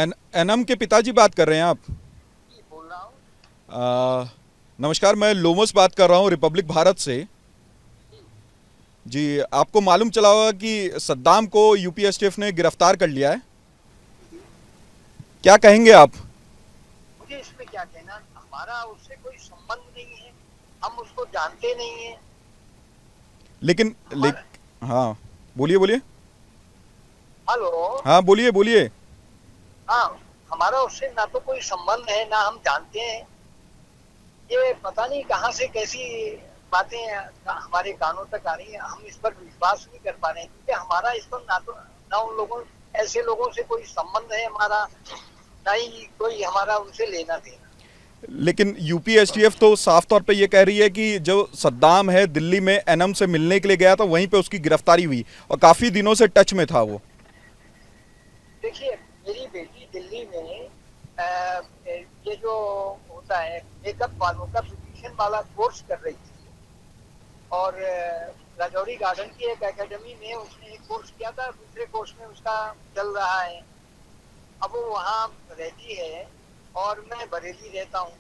Annum के पिताजी बात कर रहे हैं आप? जी, बोल रहा हूँ। नमस्कार, मैं लोमस बात कर रहा हूँ रिपब्लिक भारत से। जी। जी, आपको मालूम चला होगा कि सद्दाम को यूपीएसटीएफ ने गिरफ्तार कर लिया है। जी। क्या कहेंगे आप? मुझे इसमें क्या कहना, हमारा उससे कोई संबंध नहीं है। हम उसको जानते नहीं है। लेकिन हमारा। हाँ, बोलिए बोलिए। हेलो। हाँ, बोलिए बोलिए। हाँ। हमारा उससे ना तो कोई संबंध है, ना हम जानते हैं। ये पता नहीं कहाँ से कैसी बातें हमारे कानों तक आ रही है। हम इस पर विश्वास नहीं कर पा रहे हैं, क्योंकि हमारा इस पर ना उन लोगों, ऐसे लोगों से कोई संबंध है हमारा, ना ही कोई हमारा उनसे लेना देना। लेकिन यूपीएसटीएफ तो साफ तौर पे ये कह रही है कि जो सद्दाम है दिल्ली में एनम से मिलने के लिए गया था, वहीं पे उसकी गिरफ्तारी हुई और काफी दिनों से टच में था वो। देखिए, मेरी बेटी दिल्ली में ये जो होता है मेकअप वालों का ब्यूटिशियन वाला कोर्स कर रही थी। और राजौरी गार्डन की एक एकेडमी में उसने एक कोर्स किया था, दूसरे कोर्स में उसका चल रहा है। अब वो वहाँ रहती है और मैं बरेली रहता हूँ,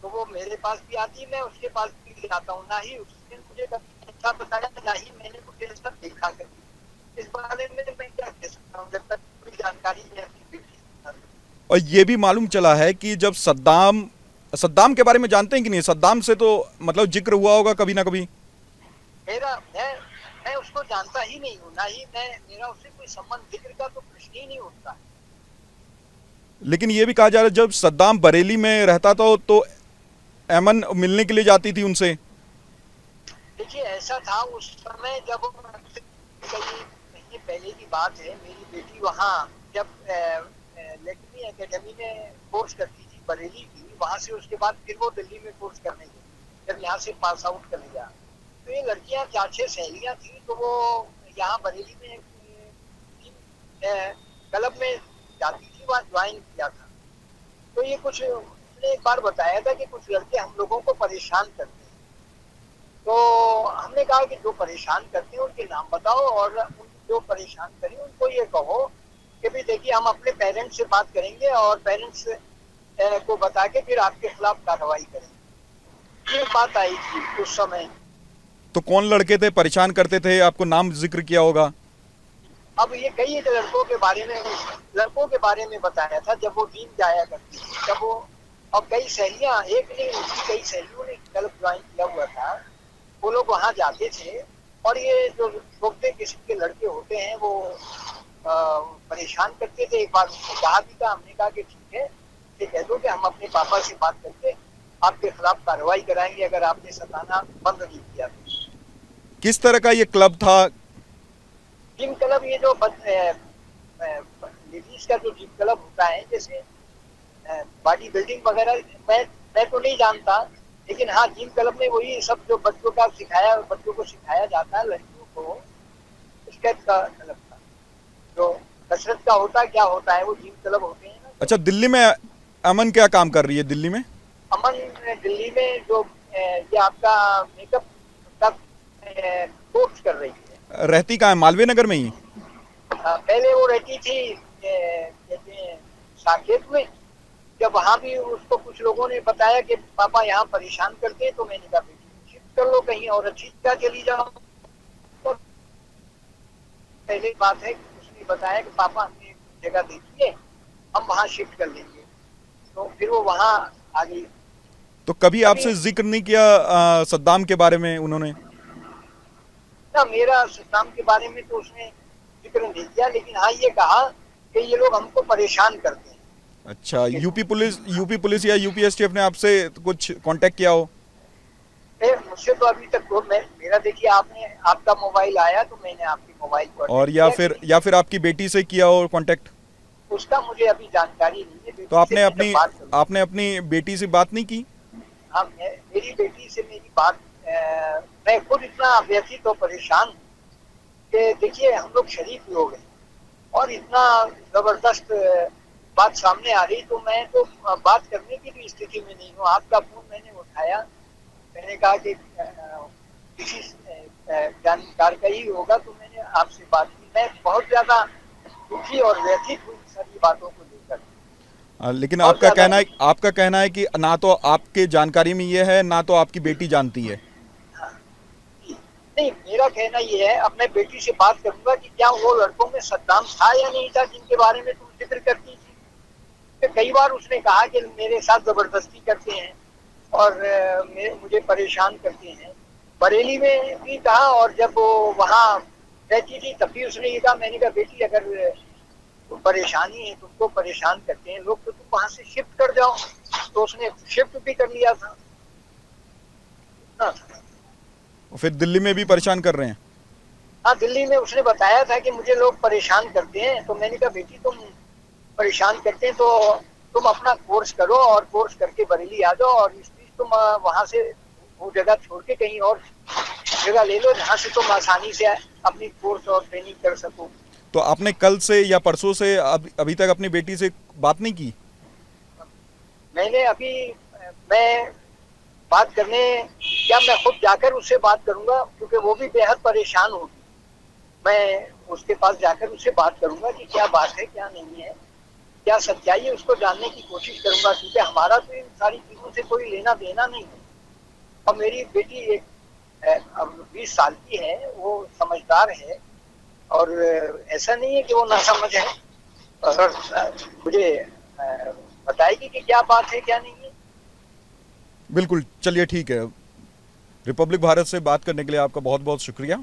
तो वो मेरे पास भी आती है, मैं उसके पास भी आता हूँ। ना ही उसने मुझे कभी ऐसा बताया, ना ही मैंने कुछ ऐसा देखा कभी। इस बारे में मैं क्या कह सकता हूँ, जब तक पूरी जानकारी है अपनी बेटी के साथ। और ये भी मालूम चला है कि जब सद्दाम सद्दाम के बारे में जानते हैं कि नहीं? सद्दाम से तो मतलब जिक्र हुआ होगा कभी ना कभी। मेरा मैं उसको जानता ही नहीं हूँ, ना ही मेरा उससे कोई संबंध, जिक्र का तो प्रश्न ही नहीं उठता। लेकिन ये भी कहा जा रहा है जब सद्दाम बरेली में रहता था तो एमन मिलने के लिए जाती थी उनसे। देखिए, ऐसा था उस समय, जब कई महीने पहले की बात है, मेरी बेटी वहाँ जब लेक्मी एकेडमी में कोर्स करती थी बरेली की, वहाँ से उसके बाद फिर वो दिल्ली में कोर्स करने गई जब यहाँ से पास आउट कर लिया। तो ये लड़कियाँ 4-6 सहेलियाँ थी, तो वो यहाँ बरेली में क्लब में जाती थी, वहाँ ज्वाइन किया था। तो ये कुछ उसने एक बार बताया था कि कुछ लड़के हम लोगों को परेशान करते हैं। तो हमने कहा कि जो परेशान करते हैं उनके नाम बताओ, और जो परेशान करें उनको ये कहो कि भी देखिए, हम अपने पेरेंट्स से बात करेंगे और पेरेंट्स को बता के फिर आपके खिलाफ कार्रवाई करेंगे। ये बात आई थी उस समय। तो कौन लड़के थे परेशान करते थे? आपको नाम जिक्र किया होगा। अब ये कई लड़कों के बारे में बताया था, जब वो टीम जाया करती थी तब वो। और कई सहेलियां, एक नहीं उसकी कई सहेलियों ने क्लब ज्वाइन किया हुआ था। वो लोग वहां जाते थे, और ये जो छोटे किस्म के लड़के होते हैं वो परेशान करते थे। एक बार उसने कहा भी था, हमने कहा कि ठीक है, ये कह दो कि हम अपने पापा से बात करके आपके खिलाफ कार्रवाई कराएंगे अगर आपने सताना बंद नहीं किया तो। किस तरह का ये क्लब था? जिम क्लब, ये जो लेडीज का जो जिम क्लब होता है, जैसे बॉडी बिल्डिंग वगैरह, मैं तो नहीं जानता, लेकिन हाँ, जिम क्लब में वही सब जो बच्चों को सिखाया जाता है, लड़कियों को, उस टाइप का क्लब था। जो कसरत का होता है, क्या होता है, वो जिम क्लब होते हैं ना जो। अच्छा, दिल्ली में अमन क्या काम कर रही है दिल्ली में? अमन दिल्ली में जो ये आपका मेकअप का कोर्स कर रही है। रहती कहाँ है? मालवीय नगर में ही? पहले वो रहती थी कहते हैं साकेत में। जब वहां भी उसको कुछ लोगों ने बताया कि पापा यहाँ परेशान करते हैं, तो मैंने कहा बेटी शिफ्ट कर लो कहीं और अच्छी जगह चली जाओ। तो पहले बात है कि उसने बताया कि पापा हमने जगह देखी है, हम वहाँ शिफ्ट कर लेंगे। तो फिर वो वहाँ आ गई। तो कभी अभी आपसे जिक्र नहीं किया सद्दाम के बारे में उन्होंने? ना, मेरा सद्दाम के बारे में तो उसने जिक्र नहीं किया, लेकिन हाँ ये कहा कि ये लोग हमको परेशान करते हैं। अच्छा, ये लोग यूपी पुलिस या यूपीएसटीएफ ने आपसे कुछ कांटेक्ट किया हो? मुझसे तो अभी तक मेरा देखिए, आपने आपका मोबाइल आया तो मैंने आपके मोबाइल को और अटेंड किया कि या फिर आपकी बेटी से किया हो कांटेक्ट? उसका मुझे अभी जानकारी नहीं है। तो बेटी से मैं जब बात करूँ। आपने अपनी बेटी से बात नहीं की? हाँ, मेरी बेटी से मेरी बात, मैं खुद इतना व्यथित और परेशान हूँ कि देखिए, हम लोग शरीफ लोग हैं, और इतना जबरदस्त बात सामने आ रही, तो मैं तो बात करने की भी स्थिति में नहीं हूँ। आपका फोन मैंने उठाया, मैंने कहा कि किसी जानकार का ही होगा, तो मैंने आपसे बात की। मैं बहुत ज्यादा दुखी और व्यथित हूँ सारी बातों को लेकर। लेकिन और ज्यादा नहीं। आपका कहना है कि ना तो आपके जानकारी में ये है, ना तो आपकी बेटी जानती है। हाँ, जी। नहीं, मेरा कहना ये है, अपने बेटी से बात करूंगा कि क्या वो लड़कों में सद्दाम था या नहीं था जिनके बारे में तुम जिक्र करती थी। कि कई बार उसने कहा कि मेरे साथ जबरदस्ती करते हैं और मुझे परेशान करते हैं। बरेली में भी कहा, और जब वो वहाँ रहती थी तब भी उसने ये कहा। मैंने कहा बेटी, अगर परेशानी है, तुमको परेशान करते हैं लोग, तो तुम वहां से शिफ्ट कर जाओ। तो उसने शिफ्ट भी कर लिया था। हाँ, और फिर दिल्ली में भी परेशान कर रहे हैं। हाँ, दिल्ली में उसने बताया था कि मुझे लोग परेशान करते हैं। तो मैंने कहा बेटी, तुम परेशान करते हैं तो तुम अपना कोर्स करो, और कोर्स करके बरेली आ जाओ, और इस बीच तुम वहां से वो जगह छोड़ के कहीं और जगह ले लो जहाँ से तुम आसानी से अपनी कोर्स और ट्रेनिंग कर सको। तो आपने कल से या परसों से अभी तक अपनी बेटी से बात नहीं की? मैंने अभी मैं बात करने, क्या मैं खुद जाकर उससे बात करूंगा, क्योंकि वो भी बेहद परेशान होगी। मैं उसके पास जाकर उससे बात करूंगा कि क्या बात है, क्या नहीं है, क्या सच्चाई है, उसको जानने की कोशिश करूंगा। क्योंकि हमारा तो इन सारी चीजों से कोई लेना देना नहीं है। और मेरी बेटी एक अब 20 साल की है, वो समझदार है, और ऐसा नहीं है कि वो नासमझ है। और मुझे बताएगी कि क्या बात है, क्या नहीं है। बिल्कुल, चलिए ठीक है। रिपब्लिक भारत से बात करने के लिए आपका बहुत बहुत शुक्रिया।